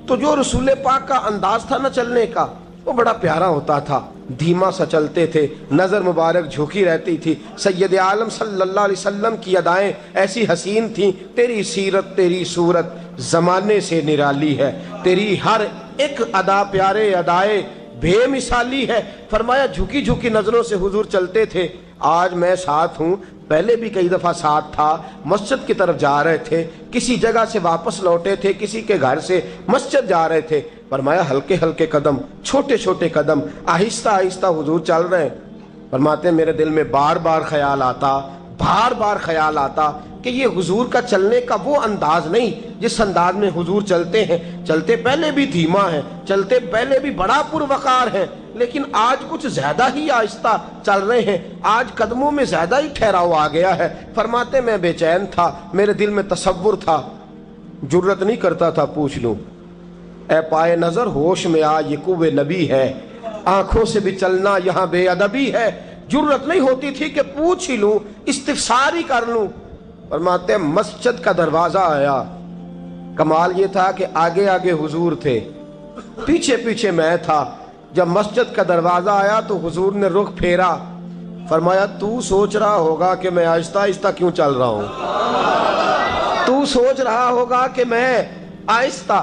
تو جو رسول پاک کا انداز تھا نا چلنے کا وہ بڑا پیارا ہوتا تھا، دھیما سا چلتے تھے، نظر مبارک جھکی رہتی تھی۔ سید عالم صلی اللہ علیہ وسلم کی ادائیں ایسی حسین تھیں، تیری سیرت تیری صورت زمانے سے نرالی ہے، تیری ہر ایک ادا پیارے ادائے بے مثالی ہے۔ فرمایا جھکی جھکی نظروں سے حضور چلتے تھے۔ آج میں ساتھ ہوں، پہلے بھی کئی دفعہ ساتھ تھا، مسجد کی طرف جا رہے تھے، کسی جگہ سے واپس لوٹے تھے، کسی کے گھر سے مسجد جا رہے تھے۔ فرمایا ہلکے ہلکے قدم، چھوٹے چھوٹے قدم، آہستہ آہستہ حضور چل رہے ہیں۔ فرماتے ہیں میرے دل میں بار بار خیال آتا، بار بار خیال آتا کہ یہ حضور کا چلنے کا وہ انداز نہیں جس انداز میں حضور چلتے ہیں. چلتے پہلے بھی دھیما ہے، چلتے پہلے بھی بڑا پروقار ہے، لیکن آج کچھ زیادہ ہی آہستہ چل رہے ہیں، آج قدموں میں زیادہ ہی ٹھہراؤ آ گیا ہے. فرماتے میں بے چین تھا، میرے دل میں تصور تھا، جرت نہیں کرتا تھا پوچھ لوں اے پائے نظر ہوش میں آ یہ کوے نبی ہے، آنکھوں سے بھی چلنا یہاں بے ادبی ہے. جرت نہیں ہوتی تھی کہ پوچھ ہی لوں، استفسار ہی کر لوں. فرماتے مسجد کا دروازہ آیا، کمال یہ تھا کہ آگے آگے حضور تھے، پیچھے پیچھے میں تھا. جب مسجد کا دروازہ آیا تو حضور نے رخ پھیرا، فرمایا تو سوچ رہا ہوگا کہ میں آہستہ آہستہ کیوں چل رہا ہوں، تو سوچ رہا ہوگا کہ میں آہستہ.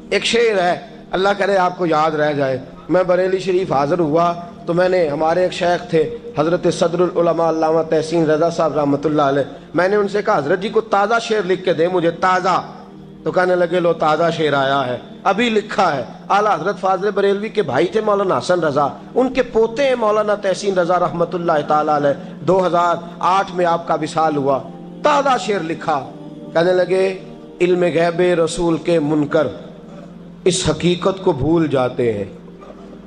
ایک شعر ہے، اللہ کرے آپ کو یاد رہ جائے. میں بریلی شریف حاضر ہوا تو میں نے، ہمارے ایک شیخ تھے حضرت صدر العلماء علامہ تحسین رضا صاحب رحمۃ اللہ علیہ، میں نے ان سے کہا حضرت جی کو تازہ شعر لکھ کے دیں مجھے، تازہ. تو کہنے لگے لو تازہ شعر آیا ہے، ابھی لکھا ہے. اعلیٰ حضرت فاضل بریلوی کے بھائی تھے مولانا حسن رضا، ان کے پوتے ہیں مولانا تحسین رضا رحمۃ اللہ تعالی علیہ. 2008 میں آپ کا وصال ہوا، تازہ شعر لکھا. کہنے لگے علم غیب رسول کے منکر اس حقیقت کو بھول جاتے ہیں.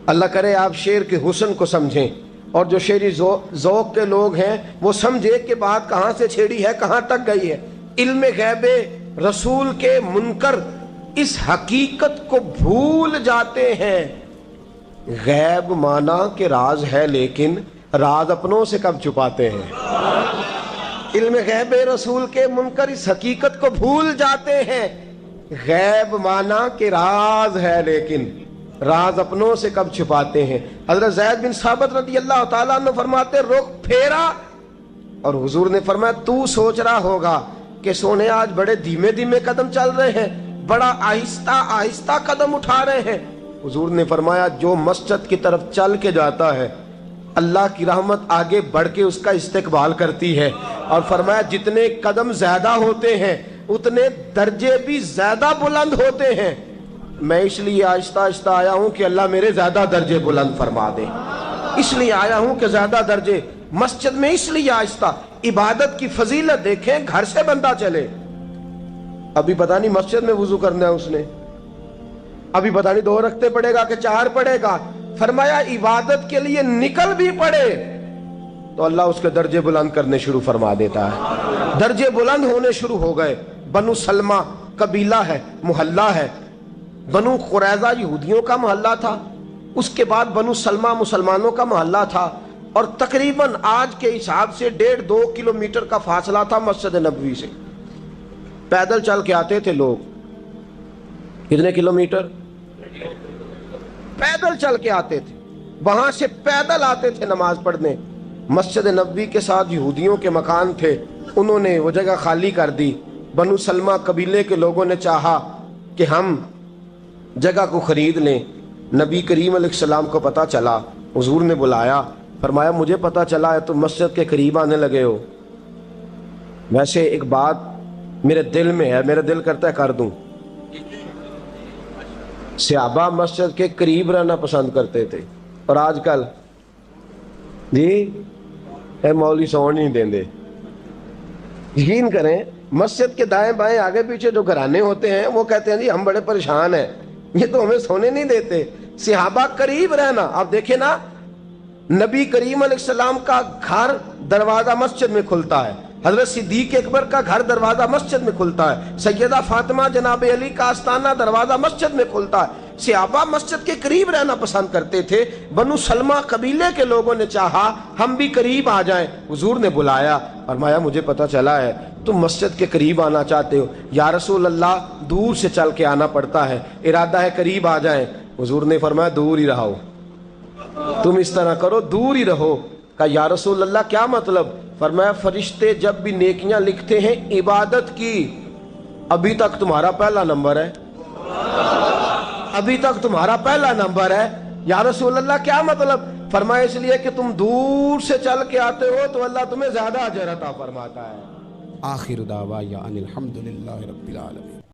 اللہ کرے آپ شعر کے حسن کو سمجھیں، اور جو شعری ذوق کے لوگ ہیں وہ سمجھے کہ بات کہاں سے چھیڑی ہے، کہاں تک گئی ہے. علم غیب رسول کے منکر اس حقیقت کو بھول جاتے ہیں. غیب مانا کہ راز ہے لیکن راز اپنوں سے کب چھپاتے ہیں. علم غیب رسول کے منکر اس حقیقت کو بھول جاتے ہیں. غیب مانا کہ راز ہے لیکن راز اپنوں سے کب چھپاتے ہیں. حضرت زید بن ثابت رضی اللہ تعالیٰ عنہ فرماتے رخ پھیرا اور حضور نے فرمایا تو سوچ رہا ہوگا کہ سونے آج بڑے دھیمے دھیمے قدم چل رہے ہیں، بڑا آہستہ آہستہ قدم اٹھا رہے ہیں. حضور نے فرمایا جو مسجد کی طرف چل کے جاتا ہے اللہ کی رحمت آگے بڑھ کے اس کا استقبال کرتی ہے. اور فرمایا جتنے قدم زیادہ ہوتے ہیں اتنے درجے بھی زیادہ بلند ہوتے ہیں. میں اس لیے آہستہ آہستہ آیا ہوں کہ اللہ میرے زیادہ درجے بلند فرما دے، اس لیے آیا ہوں کہ زیادہ درجے. مسجد میں اس لیے آہستہ، عبادت کی فضیلت دیکھیں، گھر سے بندہ چلے، ابھی پتہ نہیں مسجد میں وضو کرنا ہے اس نے، ابھی پتہ نہیں 2 رکعتیں پڑھے گا کہ 4 پڑھے گا. فرمایا عبادت کے لیے نکل بھی پڑے تو اللہ اس کے درجے بلند کرنے شروع فرما دیتا ہے. درجے بلند ہونے شروع ہو گئے. بنو سلمہ قبیلہ ہے، محلہ ہے. بنو قریظہ یہودیوں کا محلہ تھا، اس کے بعد بنو سلمہ مسلمانوں کا محلہ تھا، اور تقریباً آج کے حساب سے 1.5-2 کلومیٹر کا فاصلہ تھا مسجد نبوی سے. پیدل چل کے آتے تھے لوگ. کتنے کلومیٹر؟ پیدل چل کے آتے تھے، وہاں سے پیدل آتے تھے نماز پڑھنے. مسجد نبوی کے ساتھ یہودیوں کے مکان تھے، انہوں نے وہ جگہ خالی کر دی. بنو سلمہ قبیلے کے لوگوں نے چاہا کہ ہم جگہ کو خرید لیں. نبی کریم علیہ السلام کو پتہ چلا، حضور نے بلایا، فرمایا مجھے پتہ چلا ہے تم مسجد کے قریب آنے لگے ہو، ویسے ایک بات میرے دل میں ہے، میرا دل کرتا ہے کر دوں. صحابہ مسجد کے قریب رہنا پسند کرتے تھے، اور آج کل جی اے مولوی سون نہیں دیں دے. یقین کریں مسجد کے دائیں بائیں آگے پیچھے جو گھرانے ہوتے ہیں وہ کہتے ہیں جی ہم بڑے پریشان ہیں، یہ تو ہمیں سونے نہیں دیتے. صحابہ قریب رہنا. آپ دیکھیں نا، نبی کریم علیہ السلام کا گھر دروازہ مسجد میں کھلتا ہے، حضرت صدیق اکبر کا گھر دروازہ مسجد میں کھلتا ہے، سیدہ فاطمہ جناب علی کا آستانہ دروازہ مسجد میں کھلتا ہے. صحابہ مسجد کے قریب رہنا پسند کرتے تھے. بنو سلمہ قبیلے کے لوگوں نے چاہا ہم بھی قریب آ جائیں. حضور نے بلایا، فرمایا مجھے پتہ چلا ہے تم مسجد کے قریب آنا چاہتے ہو. یا رسول اللہ دور سے چل کے آنا پڑتا ہے، ارادہ ہے قریب آ جائیں. حضور نے فرمایا دور ہی رہو، تم اس طرح کرو دور ہی رہو. کہا یا رسول اللہ کیا مطلب؟ فرمایا فرشتے جب بھی نیکیاں لکھتے ہیں عبادت کی، ابھی تک تمہارا پہلا نمبر ہے، ابھی تک تمہارا پہلا نمبر ہے. یا رسول اللہ کیا مطلب؟ فرمایا اس لیے کہ تم دور سے چل کے آتے ہو تو اللہ تمہیں زیادہ اجر عطا فرماتا ہے. آخر دعوانا ان الحمدللہ رب العالمین.